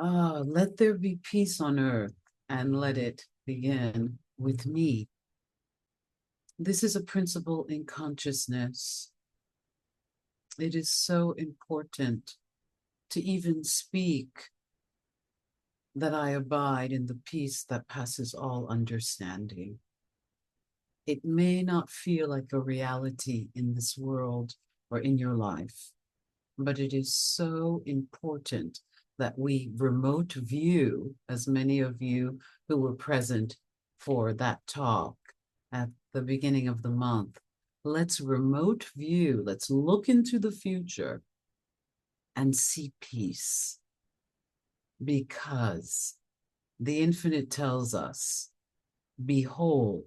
Let there be peace on earth, and let it begin with me. This is a principle in consciousness. It is so important to even speak that I abide in the peace that passes all understanding. It may not feel like a reality in this world or in your life, but it is so important that we remote view, as many of you who were present for that talk at the beginning of the month. Let's remote view, let's look into the future and see peace, because the infinite tells us, behold,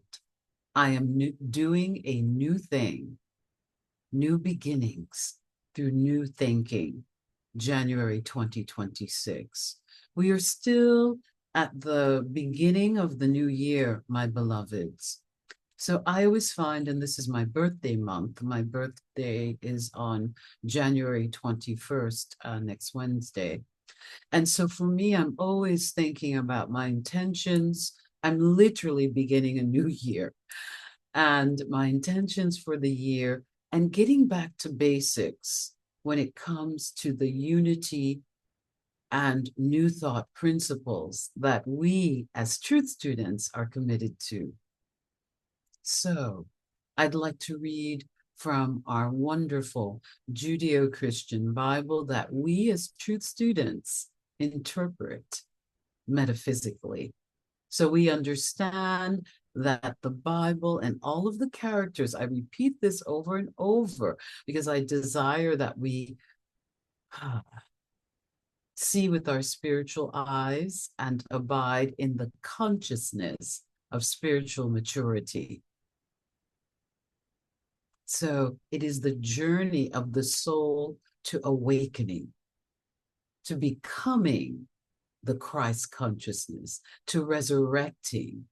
I am doing a new thing, new beginnings through new thinking. January 2026. We are still at the beginning of the new year, my beloveds. So I always find, and this is my birthday month, my birthday is on January 21st, next Wednesday. And so for me, I'm always thinking about my intentions. I'm literally beginning a new year, and my intentions for the year, and getting back to basics when it comes to the unity and new thought principles that we as truth students are committed to. So I'd like to read from our wonderful Judeo-Christian Bible that we as truth students interpret metaphysically. So we understand that the Bible and all of the characters, I repeat this over and over because I desire that we see with our spiritual eyes and abide in the consciousness of spiritual maturity. So it is the journey of the soul to awakening, to becoming the Christ consciousness, to resurrecting,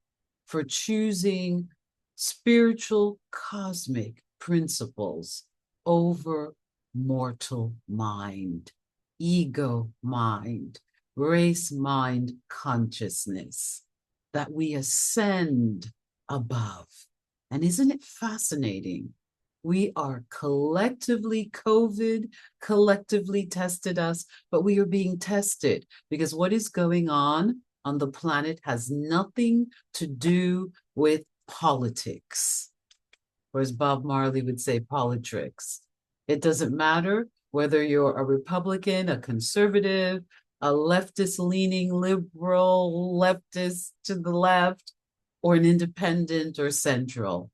for choosing spiritual cosmic principles over mortal mind, ego mind, race mind consciousness, that we ascend above. And isn't it fascinating? We are collectively, COVID collectively tested us, but we are being tested because what is going on the planet has nothing to do with politics, or as Bob Marley would say, politricks. It doesn't matter whether you're a Republican, a conservative, a leftist-leaning liberal, leftist to the left, or an independent or central.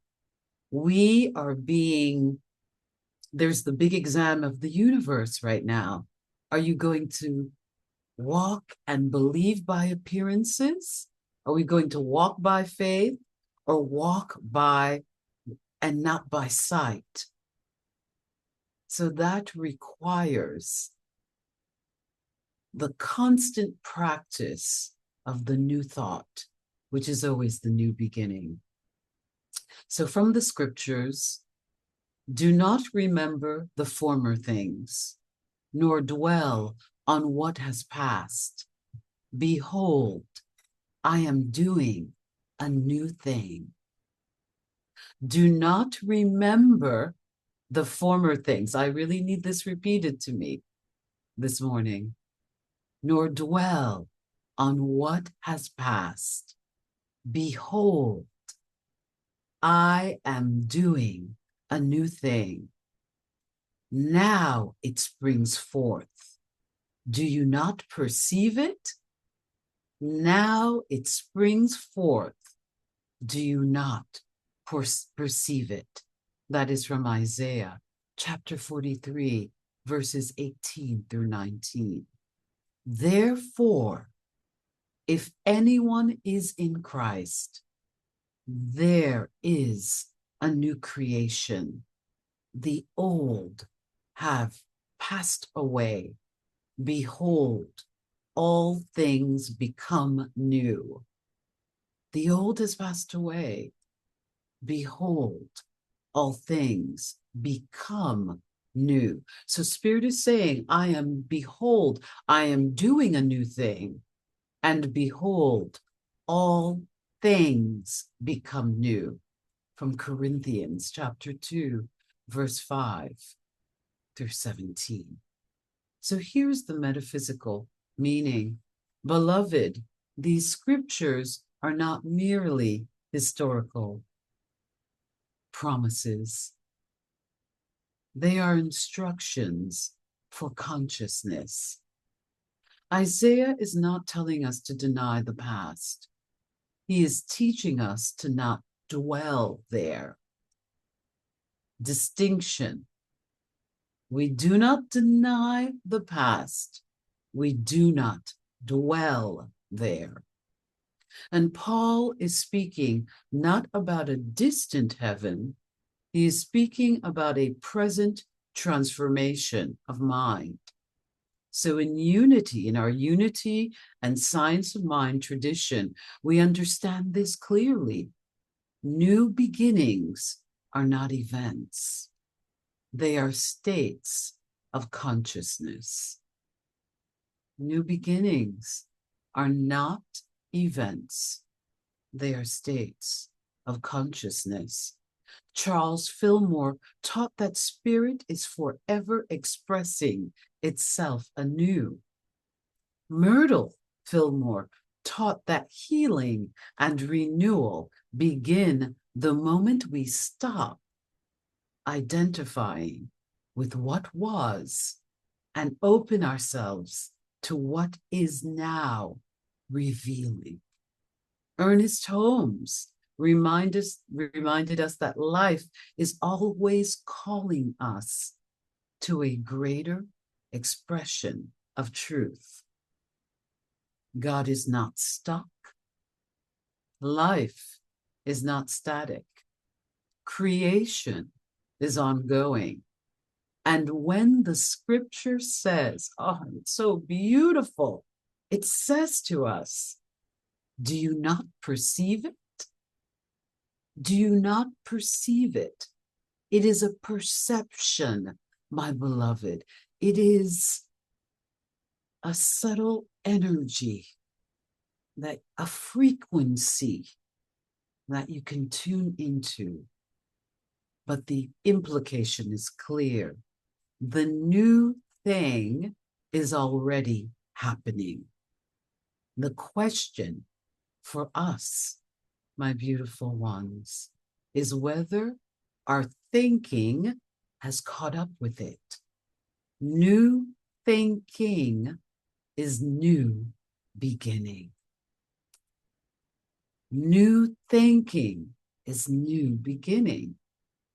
We are being, there's the big exam of the universe right now. Are you going to walk and believe by appearances? Are we going to walk by faith, or walk by and not by sight? So that requires the constant practice of the new thought, which is always the new beginning. So from the scriptures, do not remember the former things, nor dwell on what has passed. Behold, I am doing a new thing. Do not remember the former things. I really need this repeated to me this morning. Nor dwell on what has passed. Behold, I am doing a new thing. Now it springs forth. Do you not perceive it? Now it springs forth. Do you not perceive it? That is from Isaiah chapter 43, verses 18 through 19. Therefore, if anyone is in Christ, there is a new creation. The old have passed away. Behold, all things become new. The old has passed away. Behold, all things become new. So Spirit is saying, behold, I am doing a new thing. And behold, all things become new. From Corinthians chapter 2, verse 5 through 17. So here's the metaphysical meaning. Beloved, these scriptures are not merely historical promises. They are instructions for consciousness. Isaiah is not telling us to deny the past. He is teaching us to not dwell there. Distinction. We do not deny the past. We do not dwell there. And Paul is speaking not about a distant heaven. He is speaking about a present transformation of mind. So in our unity and science of mind tradition, we understand this clearly. New beginnings are not events. They are states of consciousness. New beginnings are not events. They are states of consciousness. Charles Fillmore taught that spirit is forever expressing itself anew. Myrtle Fillmore taught that healing and renewal begin the moment we stop identifying with what was and open ourselves to what is now revealing. Ernest Holmes reminded us that life is always calling us to a greater expression of truth. God is not stuck. Life is not static. Creation is ongoing. And when the scripture says, oh, it's so beautiful, it says to us, do you not perceive it? Do you not perceive it? It is a perception, my beloved. It is a subtle energy, that a frequency that you can tune into. But the implication is clear. The new thing is already happening. The question for us, my beautiful ones, is whether our thinking has caught up with it. New thinking is new beginning. New thinking is new beginning.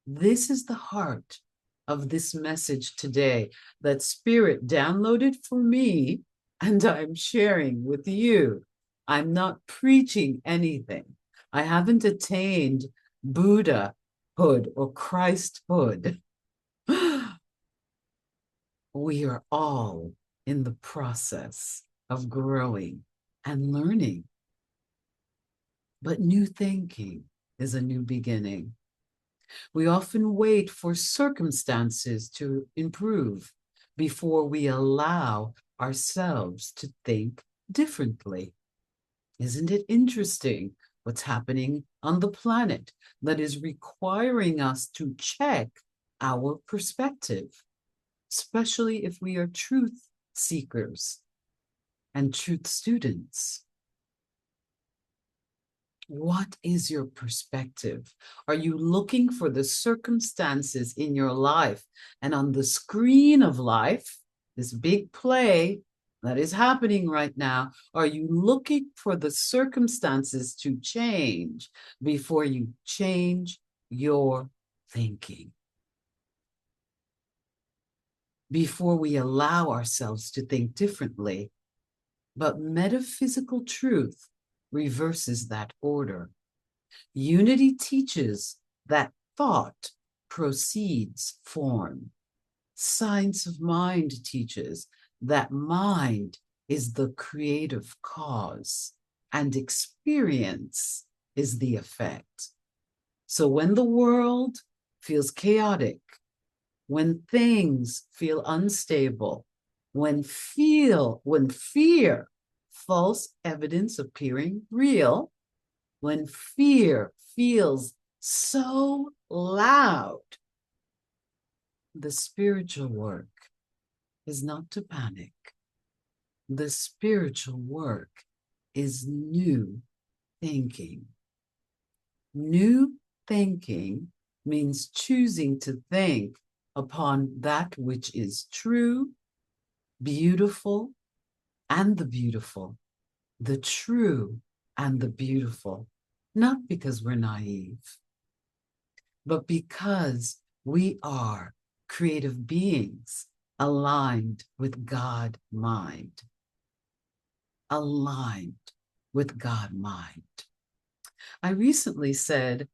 This is the heart of this message today that Spirit downloaded for me, and I'm sharing with you. I'm not preaching anything. I haven't attained Buddhahood or Christhood. We are all in the process of growing and learning. But new thinking is a new beginning. We often wait for circumstances to improve before we allow ourselves to think differently. Isn't it interesting what's happening on the planet that is requiring us to check our perspective, especially if we are truth seekers and truth students? What is your perspective? Are you looking for the circumstances in your life and on the screen of life, this big play that is happening right now? Are you looking for the circumstances to change before you change your thinking? Before we allow ourselves to think differently, but metaphysical truth reverses that order. Unity teaches that thought precedes form. Science of mind teaches that mind is the creative cause and experience is the effect. So when the world feels chaotic, when things feel unstable, when fear, false evidence appearing real, when fear feels so loud, the spiritual work is not to panic. The spiritual work is new thinking. New thinking means choosing to think upon that which is true, beautiful, and the beautiful, the true and the beautiful, not because we're naive, but because we are creative beings aligned with God mind. Aligned with God mind. I recently said,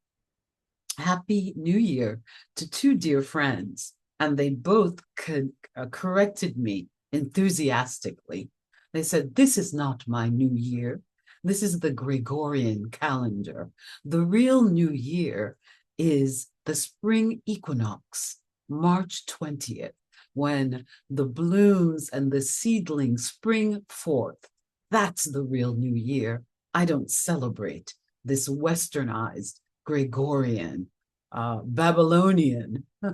Happy New Year to two dear friends, and they both corrected me enthusiastically. They said, This is not my new year. This is the Gregorian calendar. The real new year is the spring equinox, March 20th, when the blooms and the seedlings spring forth. That's the real new year. I don't celebrate this westernized Gregorian, Babylonian. I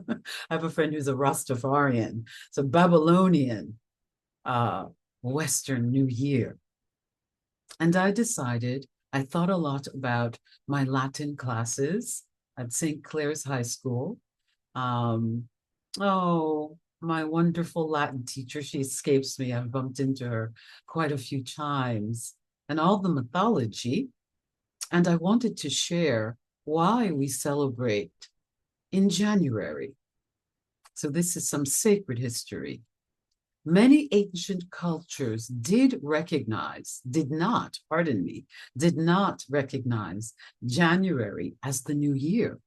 have a friend who's a Rastafarian. So Babylonian Western New Year. And I decided, I thought a lot about my Latin classes at St. Clair's High School. My wonderful Latin teacher, she escapes me. I've bumped into her quite a few times, and all the mythology. And I wanted to share why we celebrate in January. So this is some sacred history. Many ancient cultures did not recognize January as the new year.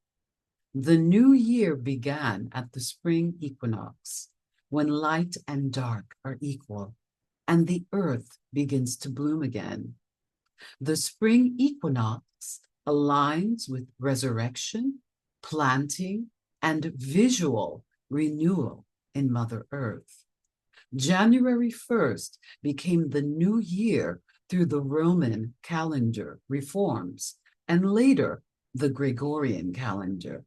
The new year began at the spring equinox, when light and dark are equal, and the earth begins to bloom again. The spring equinox aligns with resurrection, planting, and visual renewal in Mother Earth. January 1st became the new year through the Roman calendar reforms, and later the Gregorian calendar.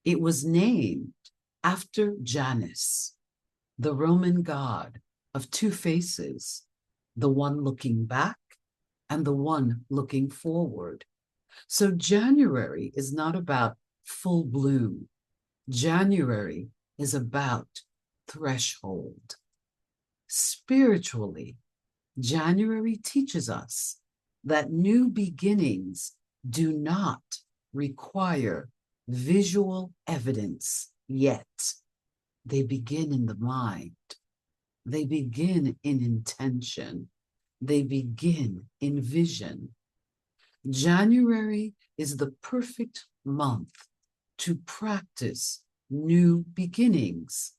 It was named after Janus, the Roman god of two faces, the one looking back and the one looking forward. So January is not about full bloom. January is about threshold. Spiritually, January teaches us that new beginnings do not require visual evidence yet. They begin in the mind. They begin in intention. They begin in vision. January is the perfect month to practice new beginnings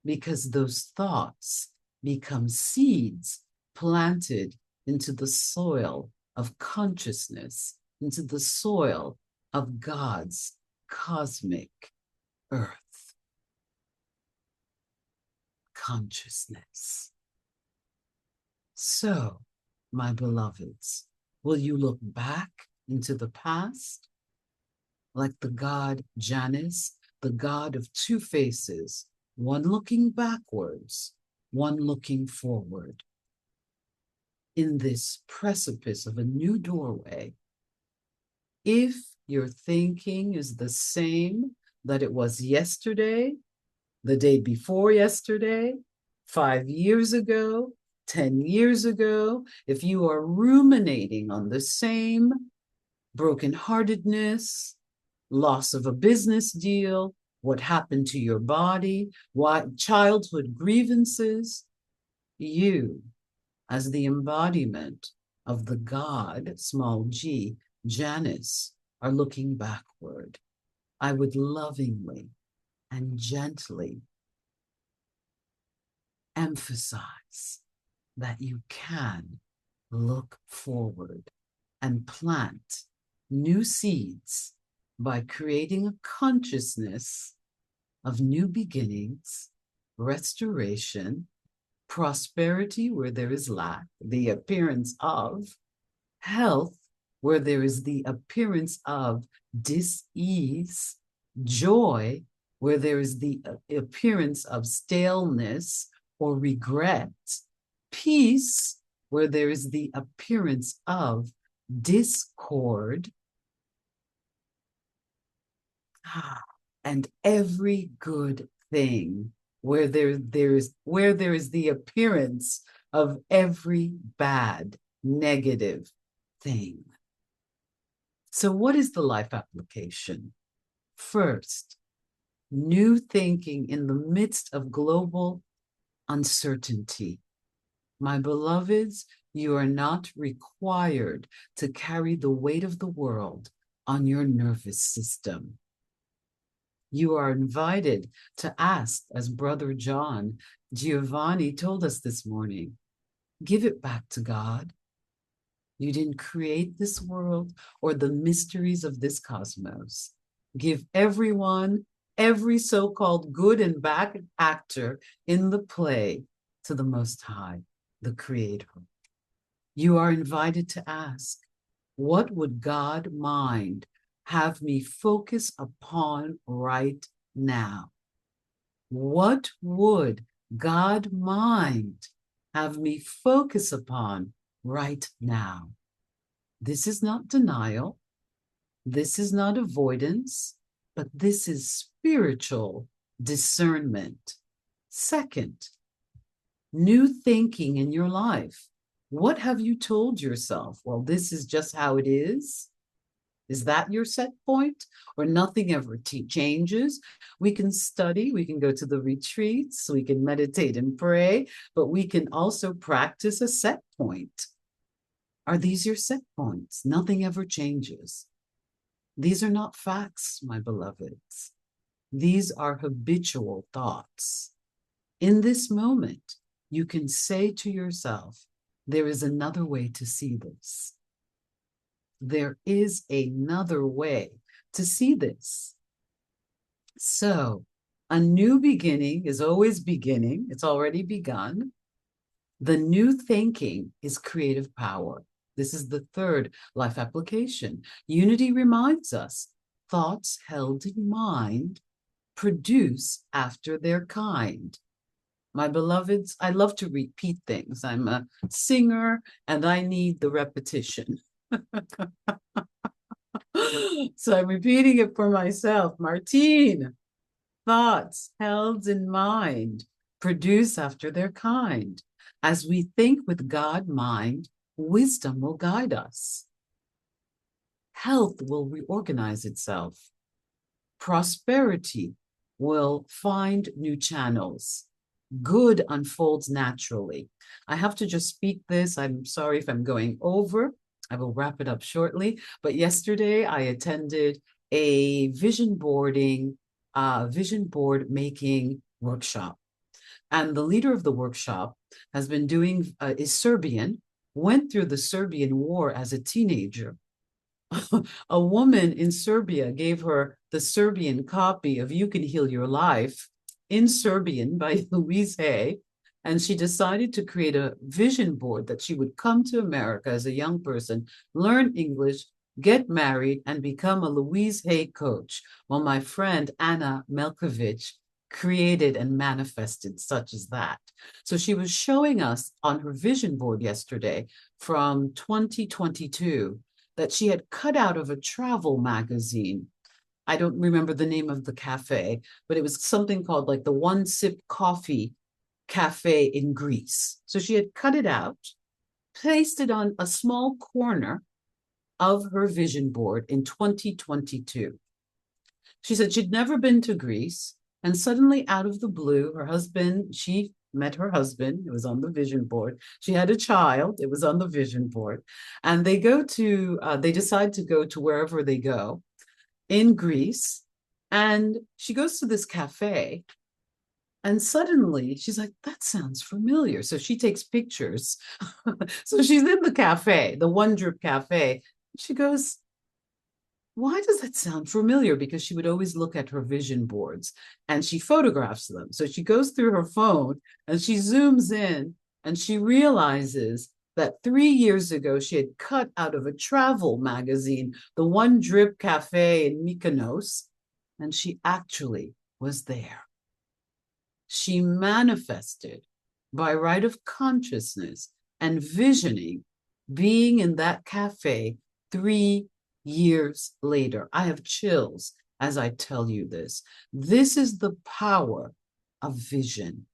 because those thoughts become seeds planted into the soil of consciousness, into the soil of God's cosmic earth. Consciousness. So, my beloveds, will you look back into the past like the god Janus, the god of two faces, one looking backwards, one looking forward? In this precipice of a new doorway, if your thinking is the same that it was yesterday, the day before yesterday, 5 years ago, 10 years ago, if you are ruminating on the same brokenheartedness, loss of a business deal, what happened to your body, what childhood grievances, you, as the embodiment of the God, small g, Janus, are looking backward. I would lovingly and gently emphasize that you can look forward and plant new seeds by creating a consciousness of new beginnings, restoration, prosperity where there is lack, the appearance of health where there is the appearance of dis-ease, joy where there is the appearance of staleness or regret, peace where there is the appearance of discord, and every good thing where there is the appearance of every bad, negative thing. So what is the life application? First, new thinking in the midst of global uncertainty. My beloveds, you are not required to carry the weight of the world on your nervous system. You are invited to ask, as Brother John Giovanni told us this morning, give it back to God. You didn't create this world or the mysteries of this cosmos. Give everyone, every so-called good and bad actor in the play to the Most High, the Creator. You are invited to ask, what would God mind have me focus upon right now? What would God mind have me focus upon right now? This is not denial. This is not avoidance, but this is spiritual discernment. Second, new thinking in your life. What have you told yourself? Well, this is just how it is. Is that your set point? Or nothing ever changes? We can study, we can go to the retreats, we can meditate and pray, but we can also practice a set point. Are these your set points? Nothing ever changes. These are not facts, my beloveds. These are habitual thoughts. In this moment, you can say to yourself, there is another way to see this. There is another way to see this. So, a new beginning is always beginning. It's already begun. The new thinking is creative power. This is the third life application. Unity reminds us, thoughts held in mind produce after their kind. My beloveds, I love to repeat things. I'm a singer and I need the repetition. So I'm repeating it for myself. Martine, thoughts held in mind produce after their kind. As we think with God mind, wisdom will guide us. Health will reorganize itself. Prosperity will find new channels. Good unfolds naturally. I have to just speak this. I'm sorry if I'm going over. I will wrap it up shortly. But yesterday I attended a vision board making workshop. And the leader of the workshop has been doing, is Serbian, went through the Serbian war as a teenager. A woman in Serbia gave her the Serbian copy of You Can Heal Your Life in Serbian by Louise Hay, and she decided to create a vision board that she would come to America as a young person, learn English, get married, and become a Louise Hay coach, while my friend Anna Melkovich created and manifested such as that. So she was showing us on her vision board yesterday from 2022 that she had cut out of a travel magazine. I don't remember the name of the cafe, but it was something called like the One Sip Coffee Cafe in Greece. So she had cut it out, placed it on a small corner of her vision board in 2022. She said she'd never been to Greece, and suddenly out of the blue, she met her husband, it was on the vision board. She had a child, it was on the vision board. And they decide to go to wherever they go in Greece. And she goes to this cafe, and suddenly she's like, that sounds familiar. So she takes pictures. So she's in the cafe, the One Drip Cafe. She goes, why does that sound familiar? Because she would always look at her vision boards and she photographs them. So she goes through her phone and she zooms in and she realizes that 3 years ago she had cut out of a travel magazine the One Drip Cafe in Mykonos, and she actually was there. She manifested by right of consciousness and visioning being in that cafe 3 years later. I have chills as I tell you this. This is the power of vision.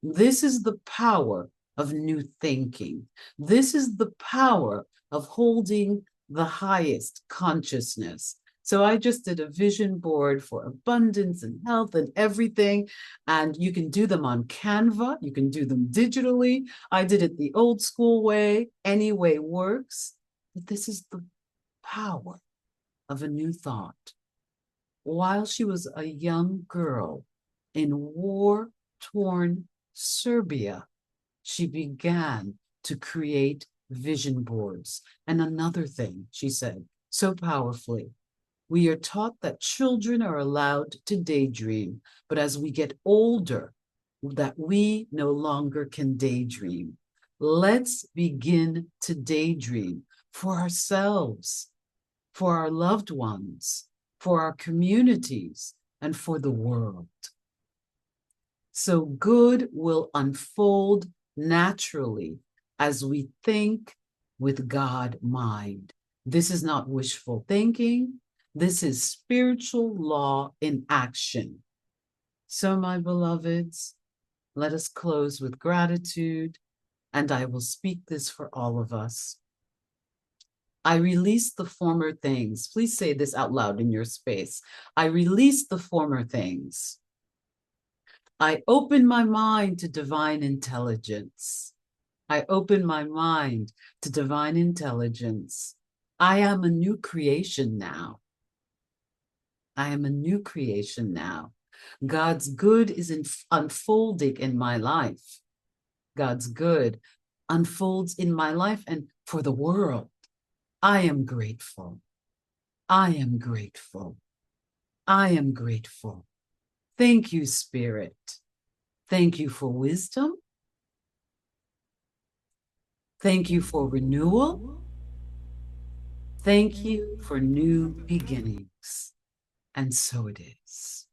This is the power of new thinking. This is the power of holding the highest consciousness. So I just did a vision board for abundance and health and everything. And you can do them on Canva. You can do them digitally. I did it the old school way. Any way works. But this is the power of a new thought. While she was a young girl in war-torn Serbia, she began to create vision boards. And another thing, she said so powerfully, we are taught that children are allowed to daydream, but as we get older, that we no longer can daydream. Let's begin to daydream for ourselves, for our loved ones, for our communities, and for the world. So good will unfold naturally as we think with God mind. This is not wishful thinking. This is spiritual law in action. So, my beloveds, let us close with gratitude, and I will speak this for all of us. I release the former things. Please say this out loud in your space. I release the former things. I open my mind to divine intelligence. I open my mind to divine intelligence. I am a new creation now. I am a new creation now. God's good is unfolding in my life. God's good unfolds in my life and for the world. I am grateful. I am grateful. I am grateful. Thank you, Spirit. Thank you for wisdom. Thank you for renewal. Thank you for new beginnings. And so it is.